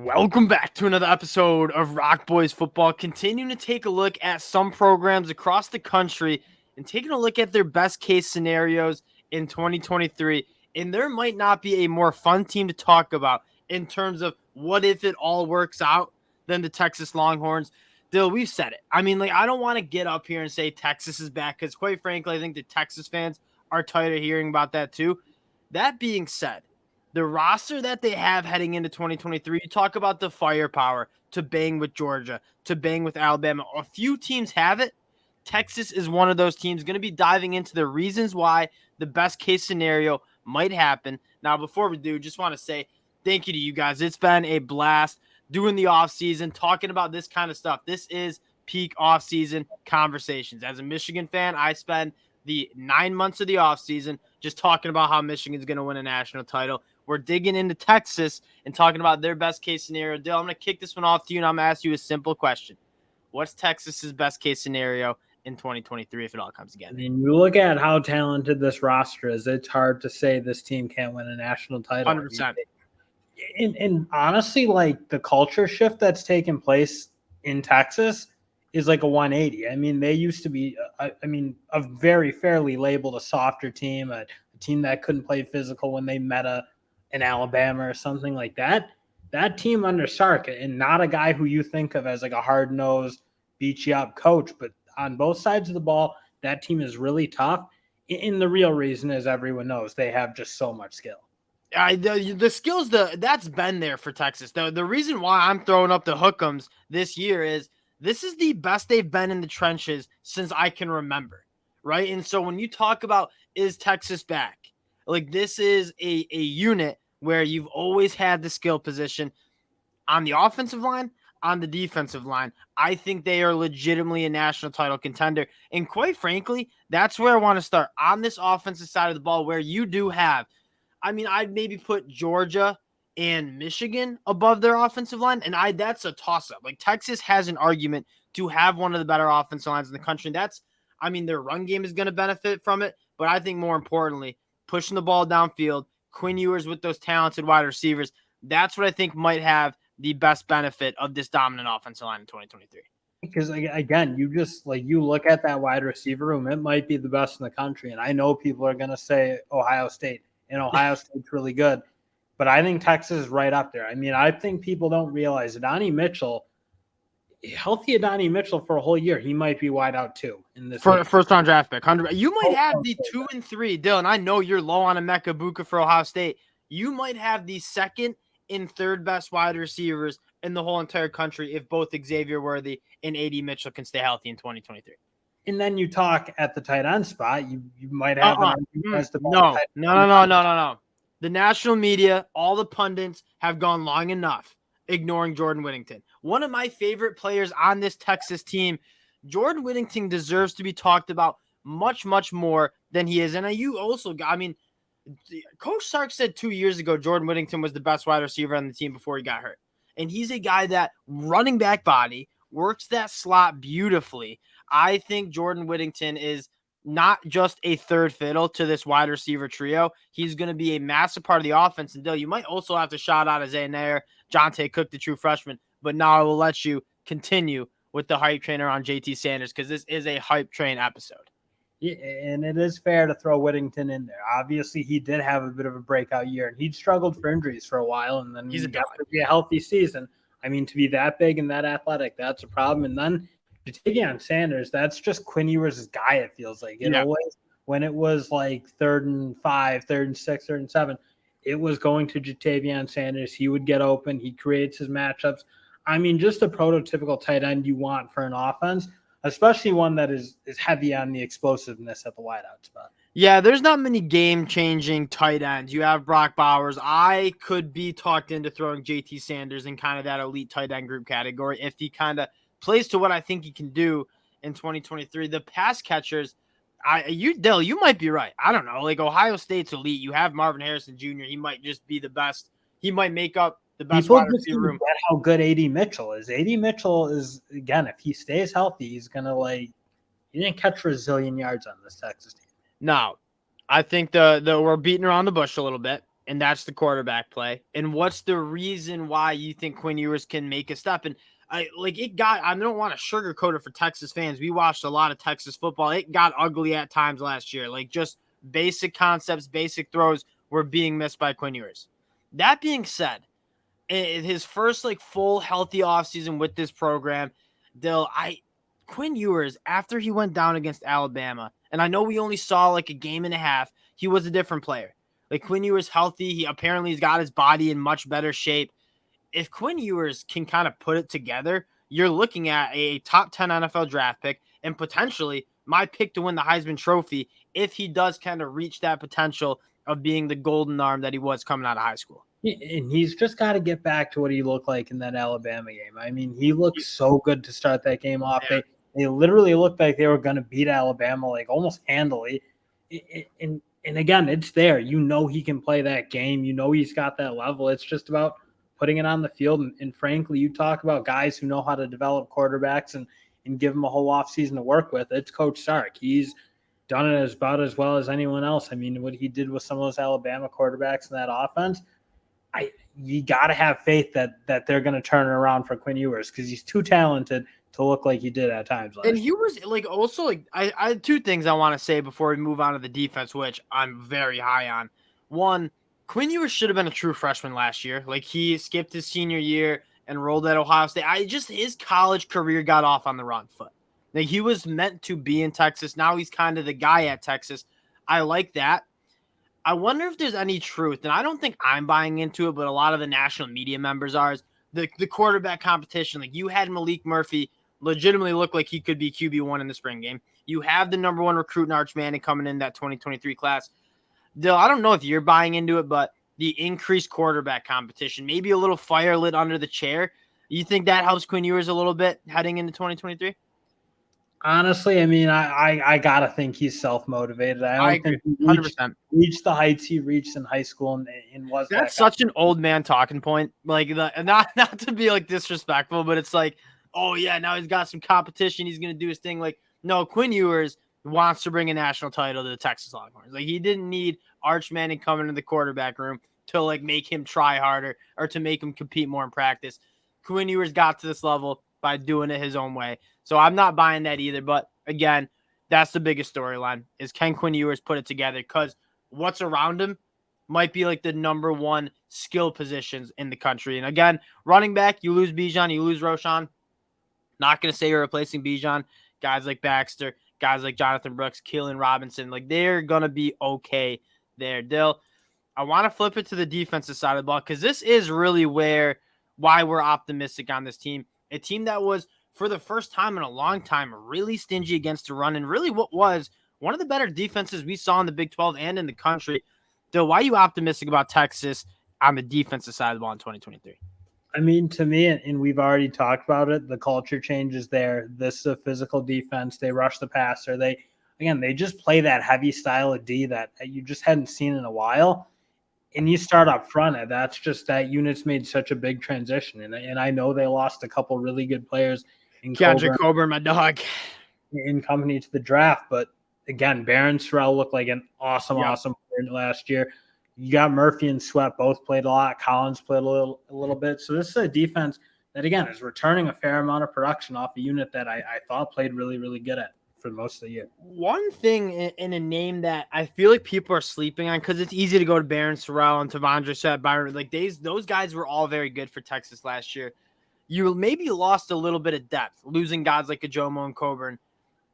Welcome back to another episode of Rock Boys Football, continuing to take a look at some programs across the country and taking a look at their best case scenarios in 2023. And there might not be a more fun team to talk about in terms of what if it all works out than the Texas Longhorns. Dill, we've said it. I don't want to get up here and say Texas is back because, quite frankly, I think the Texas fans are tired of hearing about that too. That being said, the roster that they have heading into 2023, you talk about the firepower to bang with Georgia, to bang with Alabama. A few teams have it. Texas is one of those teams. Going to be diving into the reasons why the best case scenario might happen. Now, before we do, just want to say thank you to you guys. It's been a blast doing the offseason, talking about this kind of stuff. This is peak offseason conversations. As a Michigan fan, I spend the 9 months of the offseason just talking about how Michigan's going to win a national title. We're digging into Texas and talking about their best case scenario. Dale, I'm going to kick this one off to you, and I'm going to ask you a simple question. What's Texas's best case scenario in 2023 if it all comes together? I mean, you look at how talented this roster is. It's hard to say this team can't win a national title. 100%. And honestly, like the culture shift that's taken place in Texas is like a 180. I mean, they used to be, a very fairly labeled a softer team, a team that couldn't play physical when they met an Alabama or something like that. That team under Sark, and not a guy who you think of as like a hard-nosed, beat-you-up coach, but on both sides of the ball, that team is really tough. And the real reason is everyone knows they have just so much skill. The skills, that's been there for Texas. The reason why I'm throwing up the hook'ems this year is this is the best they've been in the trenches since I can remember, right? And so when you talk about is Texas back, like this is a unit where you've always had the skill position on the offensive line, on the defensive line. I think they are legitimately a national title contender. And quite frankly, that's where I want to start on this offensive side of the ball where you do have, I'd maybe put Georgia and Michigan above their offensive line. And that's a toss-up. Like Texas has an argument to have one of the better offensive lines in the country. Their run game is going to benefit from it. But I think more importantly, pushing the ball downfield, Quinn Ewers with those talented wide receivers, that's what I think might have the best benefit of this dominant offensive line in 2023. Because again, you look at that wide receiver room, it might be the best in the country. And I know people are going to say Ohio State, and Ohio State's really good, but I think Texas is right up there. I think people don't realize Adonai Mitchell, healthy Adonai Mitchell for a whole year, he might be wide out too in this first round draft pick. 100. You might have the 2 and 3, Dylan. I know you're low on Emeka Egbuka for Ohio State. You might have the second and third best wide receivers in the whole entire country if both Xavier Worthy and AD Mitchell can stay healthy in 2023. And then you talk at the tight end spot, you might have No. The national media, all the pundits have gone long enough ignoring Jordan Whittington. One of my favorite players on this Texas team. Jordan Whittington deserves to be talked about much, much more than he is. And Coach Sark said 2 years ago Jordan Whittington was the best wide receiver on the team before he got hurt. And he's a guy that running back body works that slot beautifully. I think Jordan Whittington is not just a third fiddle to this wide receiver trio. He's going to be a massive part of the offense. And Dale, you might also have to shout out Isaiah Nair, Jonte Cook, the true freshman. But now I will let you continue with the hype train around JT Sanders because this is a hype train episode. Yeah, and it is fair to throw Whittington in there. Obviously, he did have a bit of a breakout year, and he'd struggled for injuries for a while, and then he got to be a healthy season. To be that big and that athletic, that's a problem. And then Ja'Tavion Sanders, that's just Quinn Ewers' guy, it feels like. Always, when it was like 3rd and 5, 3rd and 6, 3rd and 7, it was going to Ja'Tavion Sanders. He would get open. He creates his matchups. Just a prototypical tight end you want for an offense, especially one that is heavy on the explosiveness at the wideout spot. Yeah, there's not many game-changing tight ends. You have Brock Bowers. I could be talked into throwing JT Sanders in kind of that elite tight end group category if he kind of plays to what I think he can do in 2023. The pass catchers, Dill, you might be right. I don't know. Like Ohio State's elite. You have Marvin Harrison Jr. He might just be the best. He might make up the best wide receiver room. How good AD Mitchell is. AD Mitchell is, again, if he stays healthy, he's going to he didn't catch for a zillion yards on this Texas team. No, I think the we're beating around the bush a little bit. and that's the quarterback play. And what's the reason why you think Quinn Ewers can make a step? And I don't want to sugarcoat it for Texas fans. We watched a lot of Texas football. It got ugly at times last year. Like, just basic concepts, basic throws were being missed by Quinn Ewers. That being said, in his first full healthy offseason with this program, Quinn Ewers, after he went down against Alabama, and I know we only saw a game and a half, he was a different player. Quinn Ewers healthy, he's got his body in much better shape. If Quinn Ewers can kind of put it together, you're looking at a top 10 NFL draft pick and potentially my pick to win the Heisman Trophy if he does kind of reach that potential of being the golden arm that he was coming out of high school. And he's just got to get back to what he looked like in that Alabama game. I mean, he looked so good to start that game off. Yeah. They literally looked like they were going to beat Alabama almost handily. And again, it's there. He can play that game. He's got that level. It's just about putting it on the field. And frankly, you talk about guys who know how to develop quarterbacks and give them a whole offseason to work with. It's Coach Sark. He's done it about as well as anyone else. I mean, what he did with some of those Alabama quarterbacks in that offense, you got to have faith that they're going to turn it around for Quinn Ewers because he's too talented to look like he did at times. And Ewers, I had two things I want to say before we move on to the defense, which I'm very high on. One, Quinn Ewers should have been a true freshman last year. He skipped his senior year and rolled at Ohio State. His college career got off on the wrong foot. He was meant to be in Texas. Now he's kind of the guy at Texas. I like that. I wonder if there's any truth, and I don't think I'm buying into it, but a lot of the national media members are. The quarterback competition, you had Malik Murphy legitimately look like he could be QB1 in the spring game. You have the number one recruit in Arch Manning coming in that 2023 class. Dill, I don't know if you're buying into it, but the increased quarterback competition, maybe a little fire lit under the chair. You think that helps Quinn Ewers a little bit heading into 2023? Honestly, I mean, I gotta think he's self-motivated. I don't think he 100% reached the heights he reached in high school and was that's such an old man talking point. Not to be disrespectful, but it's oh yeah, now he's got some competition. He's gonna do his thing. No, Quinn Ewers wants to bring a national title to the Texas Longhorns. He didn't need Arch Manning coming into the quarterback room to make him try harder or to make him compete more in practice. Quinn Ewers got to this level by doing it his own way. So I'm not buying that either. But again, that's the biggest storyline is can Quinn Ewers put it together? Because what's around him might be the number one skill positions in the country. And again, running back, you lose Bijan, you lose Roshan. Not going to say you're replacing Bijan. Guys like Baxter, guys like Jonathan Brooks, Keelan Robinson, they're going to be okay there. Dill, I want to flip it to the defensive side of the ball because this is really why we're optimistic on this team. A team that was, for the first time in a long time, really stingy against the run and really what was one of the better defenses we saw in the Big 12 and in the country. Dill, why are you optimistic about Texas on the defensive side of the ball in 2023? I mean, to me, and we've already talked about it, the culture change is there. This is a physical defense. They rush the passer. They just play that heavy style of D that you just hadn't seen in a while. And you start up front, and that's just that unit's made such a big transition. And I know they lost a couple really good players in Coburn, my dog, in company to the draft. But again, Barron Sorrell looked like an awesome player last year. You got Murphy and Sweat both played a lot. Collins played a little bit. So this is a defense that, again, is returning a fair amount of production off a unit that I thought played really, really good at for most of the year. One thing in a name that I feel like people are sleeping on because it's easy to go to Barron Sorrell and Tavondre Sweat, Byron. Those guys were all very good for Texas last year. You maybe lost a little bit of depth, losing guys like Ajomo and Coburn.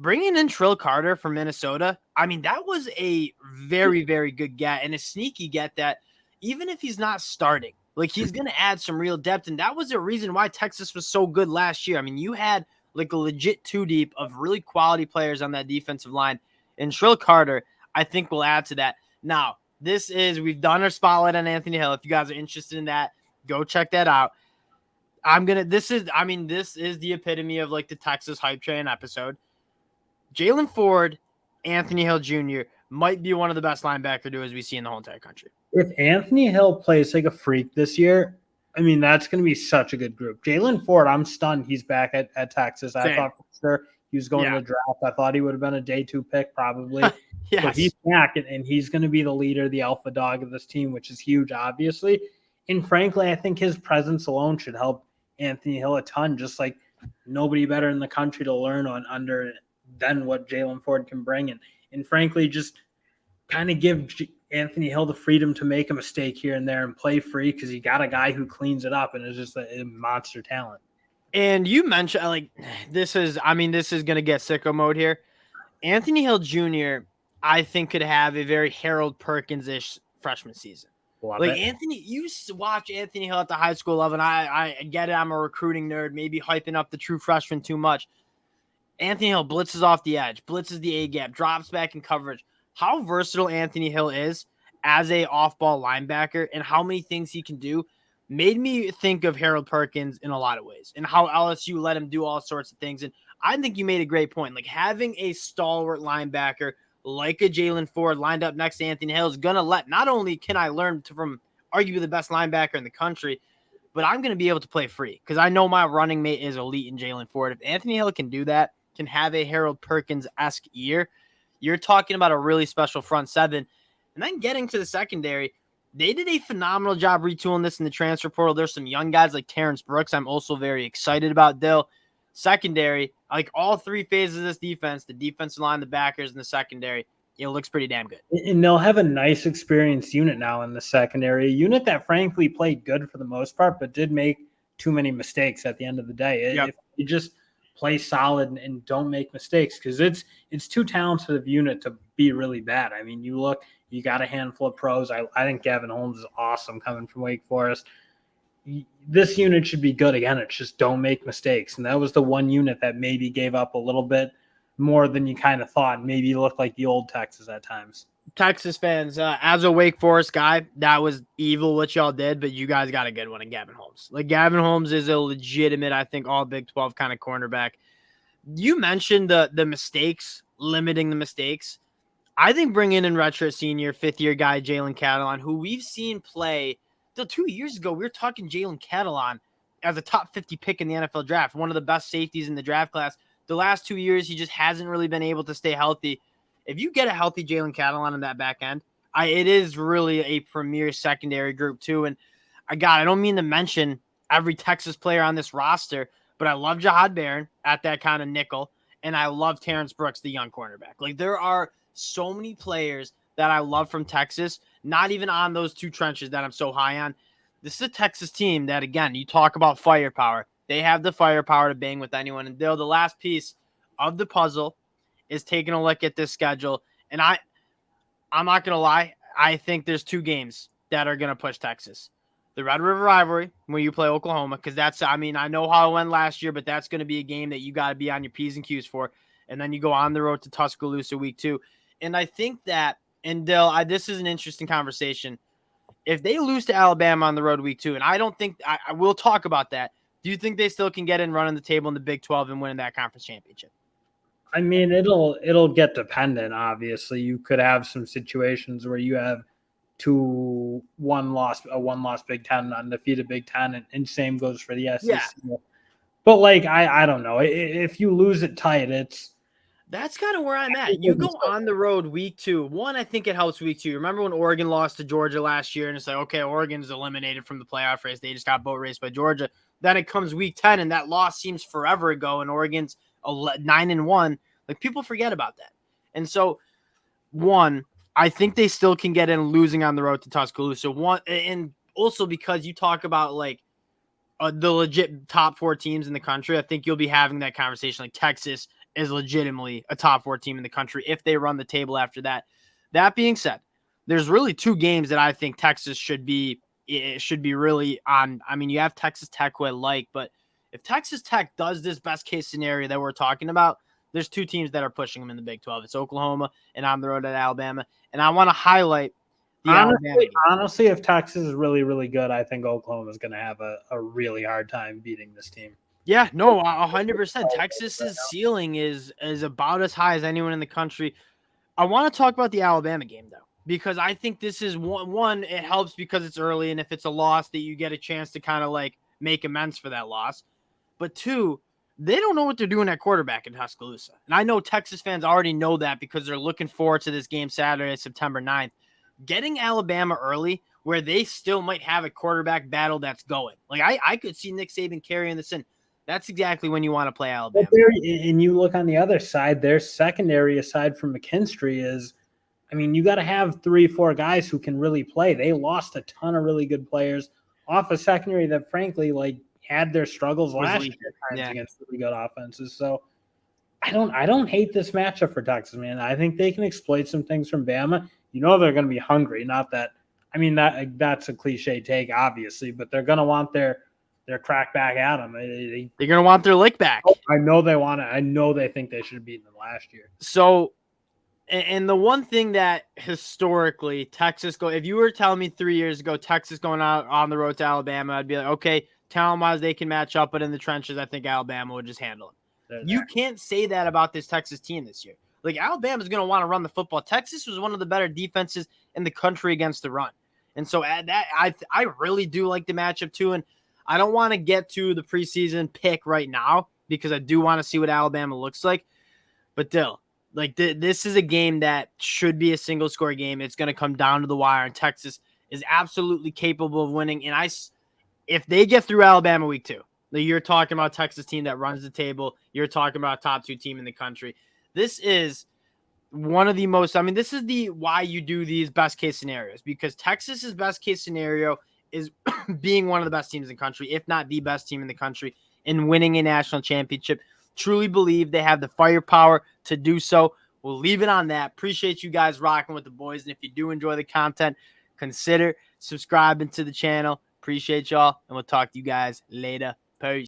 Bringing in Trill Carter from Minnesota, I mean, that was a very, very good get and a sneaky get that even if he's not starting, he's going to add some real depth. And that was a reason why Texas was so good last year. I mean, you had a legit two deep of really quality players on that defensive line. And Trill Carter, I think, will add to that. Now, we've done our spotlight on Anthony Hill. If you guys are interested in that, go check that out. This is the epitome of the Texas hype train episode. Jalen Ford, Anthony Hill Jr. might be one of the best linebacker duos we see in the whole entire country. If Anthony Hill plays like a freak this year, I mean, that's going to be such a good group. Jalen Ford, I'm stunned he's back at Texas. I thought for sure He was going to the draft. I thought he would have been a day 2 pick probably. Yes. So he's back, and he's going to be the leader, the alpha dog of this team, which is huge, obviously. And frankly, I think his presence alone should help Anthony Hill a ton, just like nobody better in the country to learn on under than what Jalen Ford can bring. And frankly, just kind of give Anthony Hill the freedom to make a mistake here and there and play free because you got a guy who cleans it up and is just a monster talent. And you mentioned, like, this is going to get sicko mode here. Anthony Hill Jr., I think, could have a very Harold Perkins-ish freshman season. Anthony, you watch Anthony Hill at the high school level, and I get it. I'm a recruiting nerd, maybe hyping up the true freshman too much. Anthony Hill blitzes off the edge, blitzes the A-gap, drops back in coverage. How versatile Anthony Hill is as a off-ball linebacker and how many things he can do made me think of Harold Perkins in a lot of ways and how LSU let him do all sorts of things. And I think you made a great point. Like, having a stalwart linebacker like a Jalen Ford lined up next to Anthony Hill is going to let, not only can I learn from arguably the best linebacker in the country, but I'm going to be able to play free because I know my running mate is elite in Jalen Ford. If Anthony Hill can do that, can have a Harold Perkins-esque year, you're talking about a really special front seven. And then getting to the secondary, they did a phenomenal job retooling this in the transfer portal. There's some young guys like Terrence Brooks I'm also very excited about, Dill. Secondary, like all three phases of this defense, the defensive line, the backers, and the secondary, it looks pretty damn good. And they'll have a nice experienced unit now in the secondary, a unit that frankly played good for the most part, but did make too many mistakes at the end of the day. If you just play solid and don't make mistakes, because it's too talented of unit to be really bad. I mean, you got a handful of pros. I think Gavin Holmes is awesome coming from Wake Forest. This unit should be good again. It's just don't make mistakes. And that was the one unit that maybe gave up a little bit more than you kind of thought. Maybe looked like the old Texas at times. Texas fans, as a Wake Forest guy, that was evil what y'all did, but you guys got a good one in Gavin Holmes. Like, Gavin Holmes is a legitimate, I think, all Big 12 kind of cornerback. You mentioned the mistakes, limiting the mistakes. I think bringing in redshirt senior, fifth-year guy Jalen Catalon, who we've seen play till 2 years ago. We were talking Jalen Catalon as a top 50 pick in the NFL draft, one of the best safeties in the draft class. The last 2 years, he just hasn't really been able to stay healthy. If you get a healthy Jalen Catalon in that back end, it is really a premier secondary group too. And I don't mean to mention every Texas player on this roster, but I love Jahad Barron at that kind of nickel, and I love Terrence Brooks, the young cornerback. Like, there are so many players that I love from Texas, not even on those two trenches that I'm so high on. This is a Texas team that, again, you talk about firepower. They have the firepower to bang with anyone. And the last piece of the puzzle is taking a look at this schedule. And I'm not going to lie. I think there's two games that are going to push Texas. The Red River rivalry, when you play Oklahoma, because I know how it went last year, but that's going to be a game that you got to be on your P's and Q's for. And then you go on the road to Tuscaloosa week 2. And I think that, and Dill, this is an interesting conversation. If they lose to Alabama on the road week 2, and I don't think I will talk about that, do you think they still can get in running the table in the Big 12 and win that conference championship? I mean, it'll get dependent. Obviously, you could have some situations where you have a one loss Big Ten, undefeated Big Ten, and same goes for the SEC. Yeah. But like, I don't know. If you lose it tight, that's kind of where I'm at. You go on the road week 2. One, I think it helps week 2. Remember when Oregon lost to Georgia llast year, and it's like, okay, Oregon's eliminated from the playoff race. They just got boat raced by Georgia. Then it comes week 10, and that loss seems forever ago, and Oregon's 9-1. Like, people forget about that. And so, one, I think they still can get in losing on the road to Tuscaloosa. One, and also because you talk about like the legit top 4 teams in the country, I think you'll be having that conversation. Like, Texas is legitimately a top 4 team in the country if they run the table after that. That being said, there's really 2 games that I think Texas should be really on. I mean, you have Texas Tech, who I like, but if Texas Tech does this best case scenario that we're talking about, there's 2 teams that are pushing them in the Big 12. It's Oklahoma and on the road at Alabama. And I want to highlight the Alabama game. Honestly, if Texas is really, really good, I think Oklahoma is going to have a really hard time beating this team. Yeah, no, 100%. Texas's ceiling is about as high as anyone in the country. I want to talk about the Alabama game, though, because I think this is one, it helps because it's early, and if it's a loss, that you get a chance to kind of like make amends for that loss. But 2, they don't know what they're doing at quarterback in Tuscaloosa. And I know Texas fans already know that because they're looking forward to this game Saturday, September 9th. Getting Alabama early where they still might have a quarterback battle that's going. Like, I could see Nick Saban carrying this in. That's exactly when you want to play Alabama. And you look on the other side, their secondary, aside from McKinstry, is, I mean, you got to have 3-4 guys who can really play. They lost a ton of really good players off a secondary that, frankly, like, had their struggles last year against really good offenses. So I don't hate this matchup for Texas, man. I think they can exploit some things from Bama. You know they're going to be hungry. Not that, I mean, that's a cliche take, obviously, but they're going to want their crack back at them. They're going to want their lick back. I know they want it. I know they think they should have beaten them last year. So, and the one thing that historically Texas if you were telling me 3 years ago, Texas going out on the road to Alabama, I'd be like, okay, talent-wise, they can match up, but in the trenches, I think Alabama would just handle it. You can't say that about this Texas team this year. Like, Alabama's going to want to run the football. Texas was one of the better defenses in the country against the run. And so at that, I really do like the matchup too. And I don't want to get to the preseason pick right now because I do want to see what Alabama looks like. But Dill, like this is a game that should be a single-score game. It's going to come down to the wire, and Texas is absolutely capable of winning. And if they get through Alabama week 2, you're talking about a Texas team that runs the table. You're talking about a top 2 team in the country. This is one of the most, I mean, this is the why you do these best case scenarios, because Texas's best case scenario is being one of the best teams in the country, if not the best team in the country, and winning a national championship. Truly believe they have the firepower to do so. We'll leave it on that. Appreciate you guys rocking with the boys. And if you do enjoy the content, consider subscribing to the channel. Appreciate y'all. And we'll talk to you guys later. Peace.